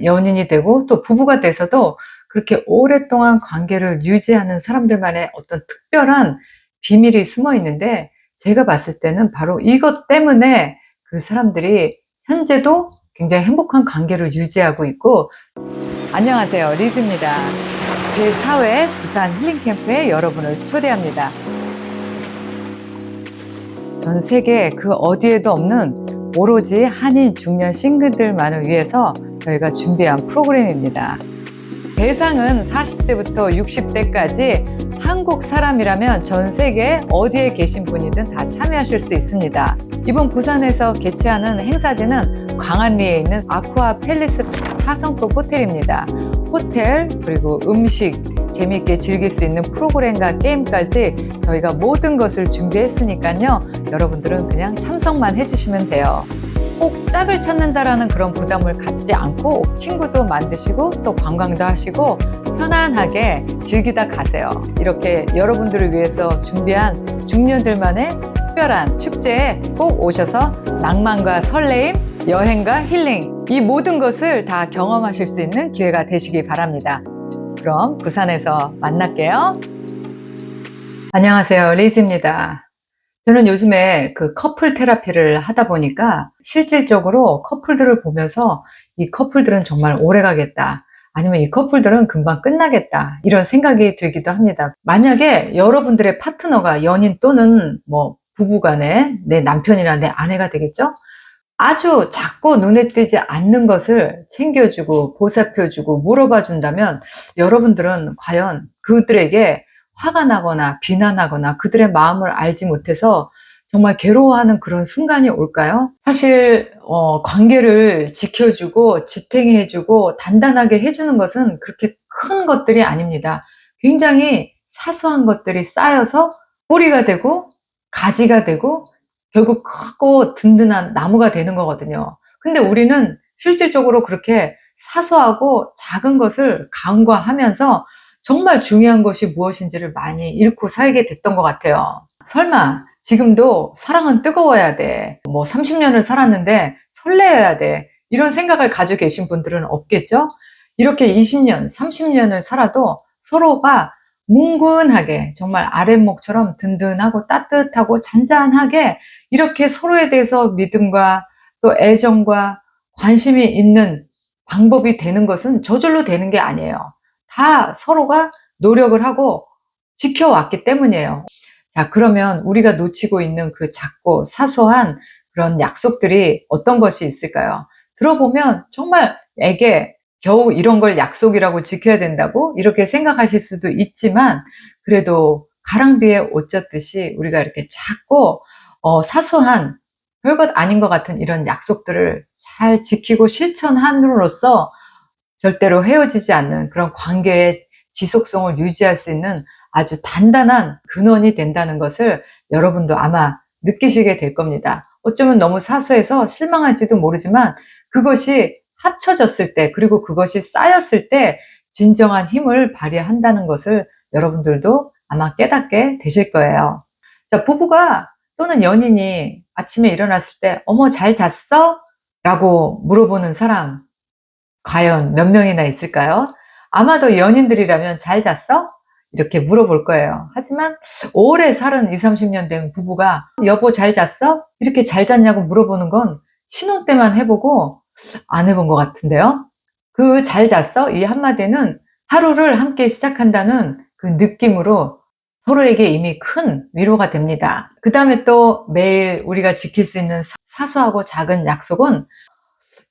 연인이 되고 또 부부가 돼서도 그렇게 오랫동안 관계를 유지하는 사람들만의 어떤 특별한 비밀이 숨어 있는데, 제가 봤을 때는 바로 이것 때문에 그 사람들이 현재도 굉장히 행복한 관계를 유지하고 있고. 안녕하세요, 리즈입니다. 제4회 부산 힐링캠프에 여러분을 초대합니다. 전 세계 그 어디에도 없는 오로지 한인 중년 싱글들만을 위해서 저희가 준비한 프로그램입니다. 대상은 40대부터 60대까지 한국 사람이라면 전 세계 어디에 계신 분이든 다 참여하실 수 있습니다. 이번 부산에서 개최하는 행사지는 광안리에 있는 아쿠아 팰리스 4성급 호텔입니다. 호텔, 그리고 음식, 재미있게 즐길 수 있는 프로그램과 게임까지 저희가 모든 것을 준비했으니까요. 여러분들은 그냥 참석만 해주시면 돼요. 꼭 짝을 찾는다라는 그런 부담을 갖지 않고 친구도 만드시고 또 관광도 하시고 편안하게 즐기다 가세요. 이렇게 여러분들을 위해서 준비한 중년들만의 특별한 축제에 꼭 오셔서 낭만과 설레임, 여행과 힐링, 이 모든 것을 다 경험하실 수 있는 기회가 되시기 바랍니다. 그럼 부산에서 만날게요. 안녕하세요, 리즈입니다. 저는 요즘에 그 커플 테라피를 하다 보니까 실질적으로 커플들을 보면서 이 커플들은 정말 오래 가겠다, 아니면 이 커플들은 금방 끝나겠다, 이런 생각이 들기도 합니다. 만약에 여러분들의 파트너가 연인 또는 뭐 부부간에 내 남편이나 내 아내가 되겠죠? 아주 작고 눈에 띄지 않는 것을 챙겨주고 보살펴주고 물어봐 준다면, 여러분들은 과연 그들에게 화가 나거나 비난하거나 그들의 마음을 알지 못해서 정말 괴로워하는 그런 순간이 올까요? 사실 관계를 지켜주고 지탱해주고 단단하게 해주는 것은 그렇게 큰 것들이 아닙니다. 굉장히 사소한 것들이 쌓여서 뿌리가 되고 가지가 되고 결국 크고 든든한 나무가 되는 거거든요. 근데 우리는 실질적으로 그렇게 사소하고 작은 것을 간과하면서 정말 중요한 것이 무엇인지를 많이 잃고 살게 됐던 것 같아요. 설마 지금도 사랑은 뜨거워야 돼, 뭐 30년을 살았는데 설레어야 돼, 이런 생각을 가지고 계신 분들은 없겠죠? 이렇게 20년, 30년을 살아도 서로가 뭉근하게 정말 아랫목처럼 든든하고 따뜻하고 잔잔하게 이렇게 서로에 대해서 믿음과 또 애정과 관심이 있는 방법이 되는 것은 저절로 되는 게 아니에요. 다 서로가 노력을 하고 지켜왔기 때문이에요. 자, 그러면 우리가 놓치고 있는 그 작고 사소한 그런 약속들이 어떤 것이 있을까요? 들어보면 정말 애게 겨우 이런 걸 약속이라고 지켜야 된다고 이렇게 생각하실 수도 있지만, 그래도 가랑비에 옷 젖듯이 우리가 이렇게 작고 사소한 별것 아닌 것 같은 이런 약속들을 잘 지키고 실천함으로써 절대로 헤어지지 않는 그런 관계의 지속성을 유지할 수 있는 아주 단단한 근원이 된다는 것을 여러분도 아마 느끼시게 될 겁니다. 어쩌면 너무 사소해서 실망할지도 모르지만, 그것이 합쳐졌을 때, 그리고 그것이 쌓였을 때 진정한 힘을 발휘한다는 것을 여러분들도 아마 깨닫게 되실 거예요. 자, 부부가 또는 연인이 아침에 일어났을 때 어머 잘 잤어? 라고 물어보는 사람 과연 몇 명이나 있을까요? 아마도 연인들이라면 잘 잤어? 이렇게 물어볼 거예요. 하지만 오래 살은 20, 30년 된 부부가 여보 잘 잤어? 이렇게 잘 잤냐고 물어보는 건 신혼 때만 해보고 안 해본 것 같은데요. 그 잘 잤어? 이 한마디는 하루를 함께 시작한다는 그 느낌으로 서로에게 이미 큰 위로가 됩니다. 그 다음에 또 매일 우리가 지킬 수 있는 사소하고 작은 약속은,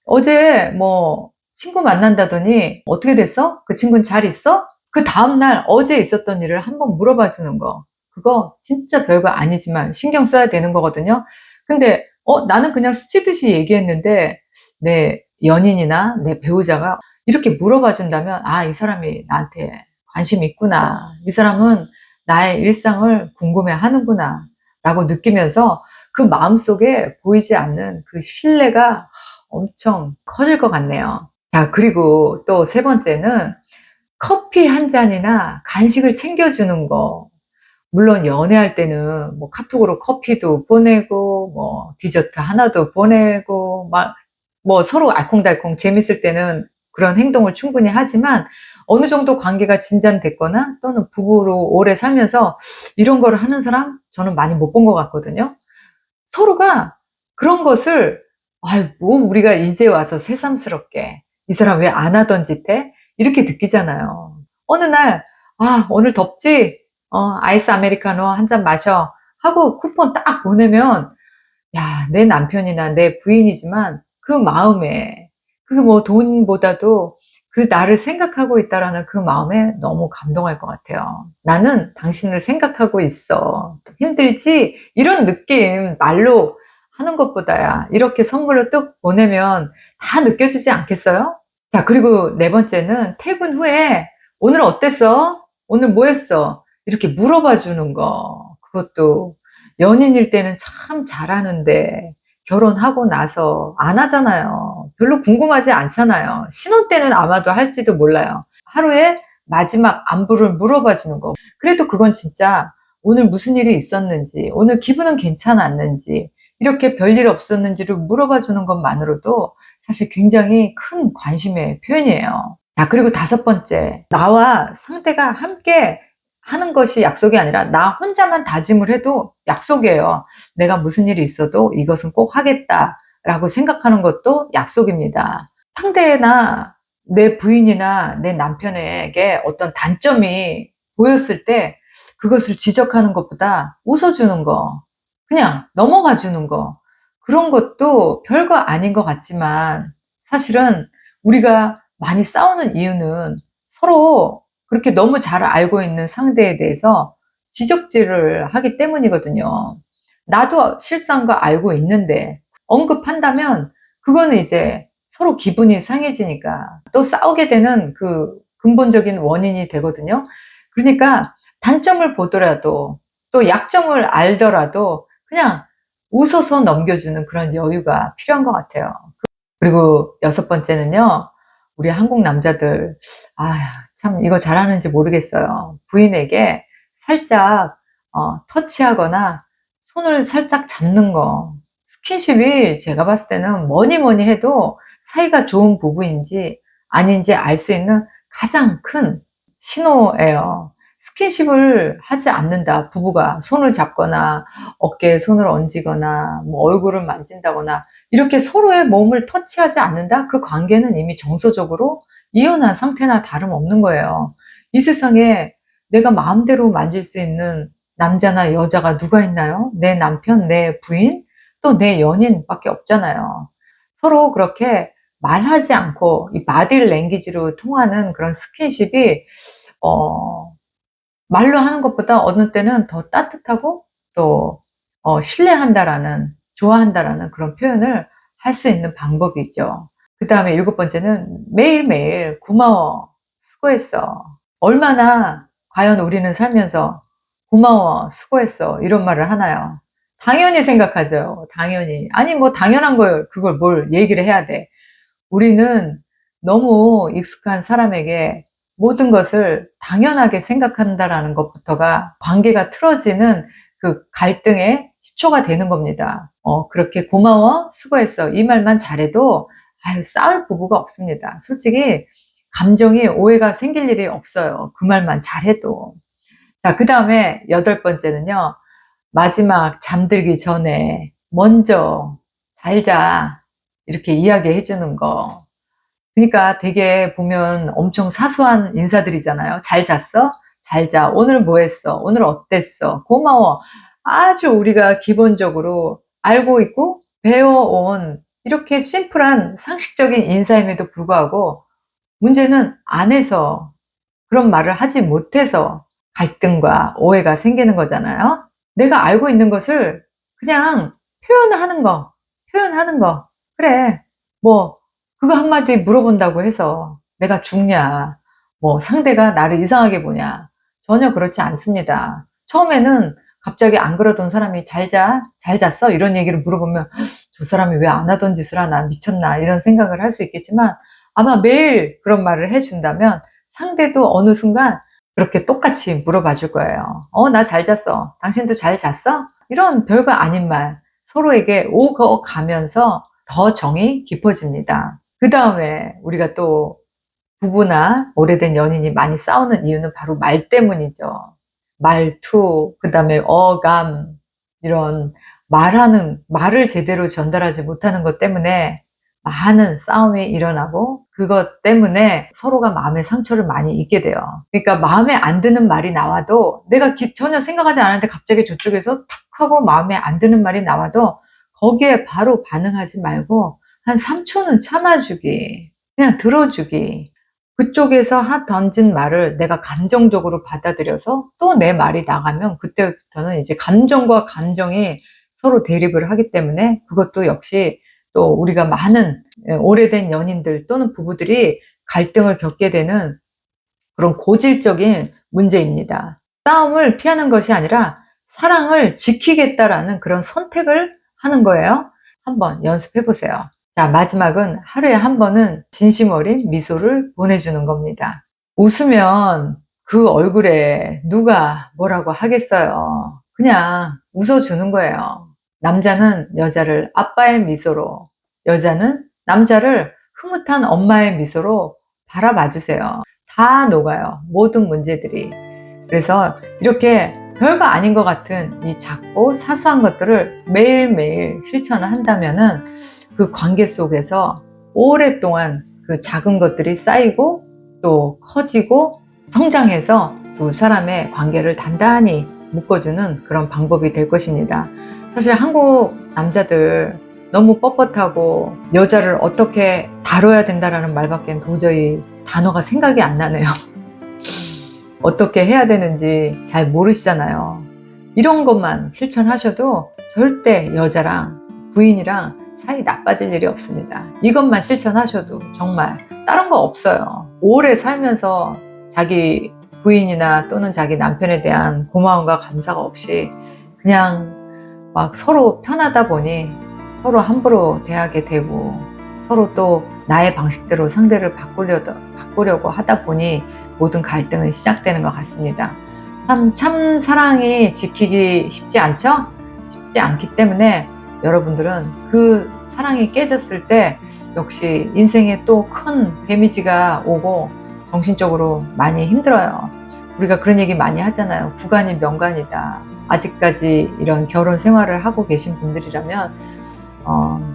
어제 뭐 친구 만난다더니 어떻게 됐어? 그 친구는 잘 있어? 그 다음날 어제 있었던 일을 한번 물어봐 주는 거. 그거 진짜 별거 아니지만 신경 써야 되는 거거든요. 근데 나는 그냥 스치듯이 얘기했는데 내 연인이나 내 배우자가 이렇게 물어봐 준다면, 아, 이 사람이 나한테 관심이 있구나, 이 사람은 나의 일상을 궁금해 하는구나 라고 느끼면서 그 마음속에 보이지 않는 그 신뢰가 엄청 커질 것 같네요. 자, 그리고 또 세 번째는 커피 한 잔이나 간식을 챙겨주는 거. 물론 연애할 때는 뭐 카톡으로 커피도 보내고 뭐 디저트 하나도 보내고 막 뭐 서로 알콩달콩 재밌을 때는 그런 행동을 충분히 하지만 어느 정도 관계가 진전됐거나 또는 부부로 오래 살면서 이런 거를 하는 사람 저는 많이 못 본 것 같거든요. 서로가 그런 것을 아유 뭐 우리가 이제 와서 새삼스럽게 이 사람 왜 안 하던 짓 해? 이렇게 느끼잖아요. 어느 날 "아 오늘 덥지? 아이스 아메리카노 한 잔 마셔." 하고 쿠폰 딱 보내면 야 내 남편이나 내 부인이지만 그 마음에 그게 뭐 돈보다도 그 나를 생각하고 있다라는 그 마음에 너무 감동할 것 같아요. '나는 당신을 생각하고 있어. 힘들지?' 이런 느낌 말로 하는 것보다야 이렇게 선물로 뚝 보내면 다 느껴지지 않겠어요? 자 그리고 네 번째는 퇴근 후에 "오늘 어땠어? 오늘 뭐 했어?" 이렇게 물어봐 주는 거. 그것도 연인일 때는 참 잘하는데 결혼하고 나서 안 하잖아요. 별로 궁금하지 않잖아요. 신혼 때는 아마도 할지도 몰라요. 하루에 마지막 안부를 물어봐 주는 거. 그래도 그건 진짜 오늘 무슨 일이 있었는지, 오늘 기분은 괜찮았는지, 이렇게 별일 없었는지를 물어봐 주는 것만으로도 사실 굉장히 큰 관심의 표현이에요. 자, 그리고 다섯 번째. 나와 상대가 함께 하는 것이 약속이 아니라 나 혼자만 다짐을 해도 약속이에요. 내가 무슨 일이 있어도 이것은 꼭 하겠다라고 생각하는 것도 약속입니다. 상대나 내 부인이나 내 남편에게 어떤 단점이 보였을 때 그것을 지적하는 것보다 웃어주는 거, 그냥 넘어가 주는 거, 그런 것도 별거 아닌 것 같지만 사실은 우리가 많이 싸우는 이유는 서로 그렇게 너무 잘 알고 있는 상대에 대해서 지적질을 하기 때문이거든요. 나도 실수한 거 알고 있는데 언급한다면 그거는 이제 서로 기분이 상해지니까 또 싸우게 되는 그 근본적인 원인이 되거든요. 그러니까 단점을 보더라도 또 약점을 알더라도 그냥 웃어서 넘겨주는 그런 여유가 필요한 것 같아요. 그리고 여섯 번째는요. 우리 한국 남자들 참 이거 잘하는지 모르겠어요. 부인에게 살짝 터치하거나 손을 살짝 잡는 거. 스킨십이 제가 봤을 때는 뭐니 뭐니 해도 사이가 좋은 부부인지 아닌지 알 수 있는 가장 큰 신호예요. 스킨십을 하지 않는다. 부부가 손을 잡거나 어깨에 손을 얹거나 뭐 얼굴을 만진다거나 이렇게 서로의 몸을 터치하지 않는다? 그 관계는 이미 정서적으로 이혼한 상태나 다름없는 거예요. 이 세상에 내가 마음대로 만질 수 있는 남자나 여자가 누가 있나요? 내 남편, 내 부인, 또 내 연인밖에 없잖아요. 서로 그렇게 말하지 않고 이 바디 랭귀지로 통하는 그런 스킨십이 어 말로 하는 것보다 어느 때는 더 따뜻하고 또 신뢰한다라는 좋아한다라는 그런 표현을 할 수 있는 방법이죠. 그다음에 일곱 번째는 매일매일 "고마워. 수고했어." 얼마나 과연 우리는 살면서 "고마워. 수고했어." 이런 말을 하나요? 당연히 생각하죠. 당연히. 아니 뭐 당연한 걸 그걸 뭘 얘기를 해야 돼. 우리는 너무 익숙한 사람에게 모든 것을 당연하게 생각한다라는 것부터가 관계가 틀어지는 그 갈등의 시초가 되는 겁니다. 그렇게 "고마워. 수고했어." 이 말만 잘해도 싸울 부부가 없습니다. 솔직히 감정이 오해가 생길 일이 없어요. 그 말만 잘해도. 자 그다음에 여덟 번째는요. 마지막 잠들기 전에 먼저 "잘 자." 이렇게 이야기해 주는 거. 그러니까 되게 보면 엄청 사소한 인사들이잖아요. "잘 잤어? 잘 자. 오늘 뭐 했어? 오늘 어땠어? 고마워." 아주 우리가 기본적으로 알고 있고 배워온 이렇게 심플한 상식적인 인사임에도 불구하고 문제는 안 해서 그런 말을 하지 못해서 갈등과 오해가 생기는 거잖아요. 내가 알고 있는 것을 그냥 표현하는 거, 표현하는 거. 그래, 뭐, 그거 한마디 물어본다고 해서 내가 죽냐, 뭐, 상대가 나를 이상하게 보냐. 전혀 그렇지 않습니다. 처음에는 갑자기 안 그러던 사람이 잘 자, 잘 잤어? 이런 얘기를 물어보면 저 사람이 왜 안 하던 짓을 하나, 미쳤나, 이런 생각을 할 수 있겠지만 아마 매일 그런 말을 해준다면 상대도 어느 순간 그렇게 똑같이 물어봐 줄 거예요. 나 잘 잤어. 당신도 잘 잤어? 이런 별거 아닌 말 서로에게 오고 가면서 더 정이 깊어집니다. 그 다음에 우리가 또 부부나 오래된 연인이 많이 싸우는 이유는 바로 말 때문이죠. 말투, 그 다음에 어감, 이런 말을 제대로 전달하지 못하는 것 때문에 많은 싸움이 일어나고, 그것 때문에 서로가 마음의 상처를 많이 입게 돼요. 그러니까 마음에 안 드는 말이 나와도, 내가 전혀 생각하지 않았는데 갑자기 저쪽에서 툭 하고 마음에 안 드는 말이 나와도 거기에 바로 반응하지 말고 한 3초는 참아주기, 그냥 들어주기. 그쪽에서 던진 말을 내가 감정적으로 받아들여서 또 내 말이 나가면, 그때부터는 이제 감정과 감정이 서로 대립을 하기 때문에, 그것도 역시 또 우리가 많은 오래된 연인들 또는 부부들이 갈등을 겪게 되는 그런 고질적인 문제입니다. 싸움을 피하는 것이 아니라 사랑을 지키겠다라는 그런 선택을 하는 거예요. 한번 연습해 보세요. 자, 마지막은 하루에 한 번은 진심 어린 미소를 보내주는 겁니다. 웃으면 그 얼굴에 누가 뭐라고 하겠어요. 그냥 웃어주는 거예요. 남자는 여자를 아빠의 미소로, 여자는 남자를 흐뭇한 엄마의 미소로 바라봐 주세요. 다 녹아요. 모든 문제들이. 그래서 이렇게 별거 아닌 것 같은 이 작고 사소한 것들을 매일매일 실천을 한다면은 그 관계 속에서 오랫동안 그 작은 것들이 쌓이고 또 커지고 성장해서 두 사람의 관계를 단단히 묶어주는 그런 방법이 될 것입니다. 사실 한국 남자들 너무 뻣뻣하고 여자를 어떻게 다뤄야 된다라는 말밖에 도저히 단어가 생각이 안 나네요. 어떻게 해야 되는지 잘 모르시잖아요. 이런 것만 실천하셔도 절대 여자랑 부인이랑 사이 나빠질 일이 없습니다. 이것만 실천하셔도 정말 다른 거 없어요. 오래 살면서 자기 부인이나 또는 자기 남편에 대한 고마움과 감사가 없이 그냥 막 서로 편하다 보니 서로 함부로 대하게 되고, 서로 또 나의 방식대로 상대를 바꾸려고 하다 보니 모든 갈등은 시작되는 것 같습니다. 참 사랑이 지키기 쉽지 않죠? 쉽지 않기 때문에 여러분들은 그 사랑이 깨졌을 때 역시 인생에 또 큰 데미지가 오고 정신적으로 많이 힘들어요. 우리가 그런 얘기 많이 하잖아요. 구간이 명간이다. 아직까지 이런 결혼 생활을 하고 계신 분들이라면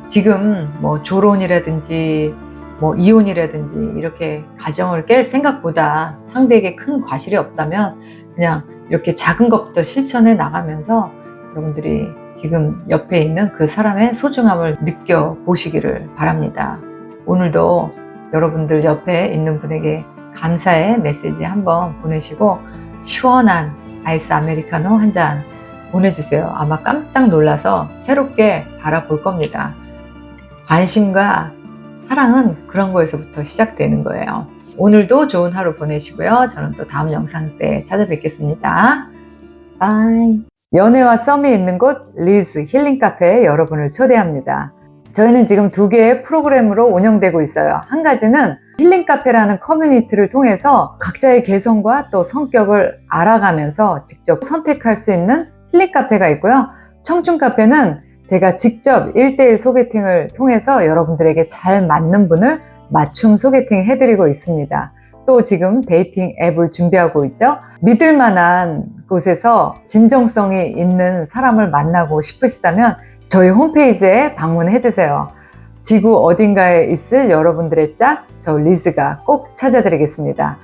지금 뭐 조론이라든지 뭐 이혼이라든지 이렇게 가정을 깰 생각보다 상대에게 큰 과실이 없다면 그냥 이렇게 작은 것부터 실천해 나가면서 여러분들이 지금 옆에 있는 그 사람의 소중함을 느껴보시기를 바랍니다. 오늘도 여러분들 옆에 있는 분에게 감사의 메시지 한번 보내시고 시원한 아이스 아메리카노 한 잔 보내주세요. 아마 깜짝 놀라서 새롭게 바라볼 겁니다. 관심과 사랑은 그런 거에서부터 시작되는 거예요. 오늘도 좋은 하루 보내시고요. 저는 또 다음 영상 때 찾아뵙겠습니다. 바이. 연애와 썸이 있는 곳 리즈 힐링 카페에 여러분을 초대합니다. 저희는 지금 2개의 프로그램으로 운영되고 있어요. 한 가지는 힐링 카페라는 커뮤니티를 통해서 각자의 개성과 또 성격을 알아가면서 직접 선택할 수 있는 힐링 카페가 있고요. 청춘 카페는 제가 직접 1대1 소개팅을 통해서 여러분들에게 잘 맞는 분을 맞춤 소개팅 해드리고 있습니다. 또 지금 데이팅 앱을 준비하고 있죠. 믿을 만한 곳에서 진정성이 있는 사람을 만나고 싶으시다면 저희 홈페이지에 방문해 주세요. 지구 어딘가에 있을 여러분들의 짝, 저 리즈가 꼭 찾아드리겠습니다.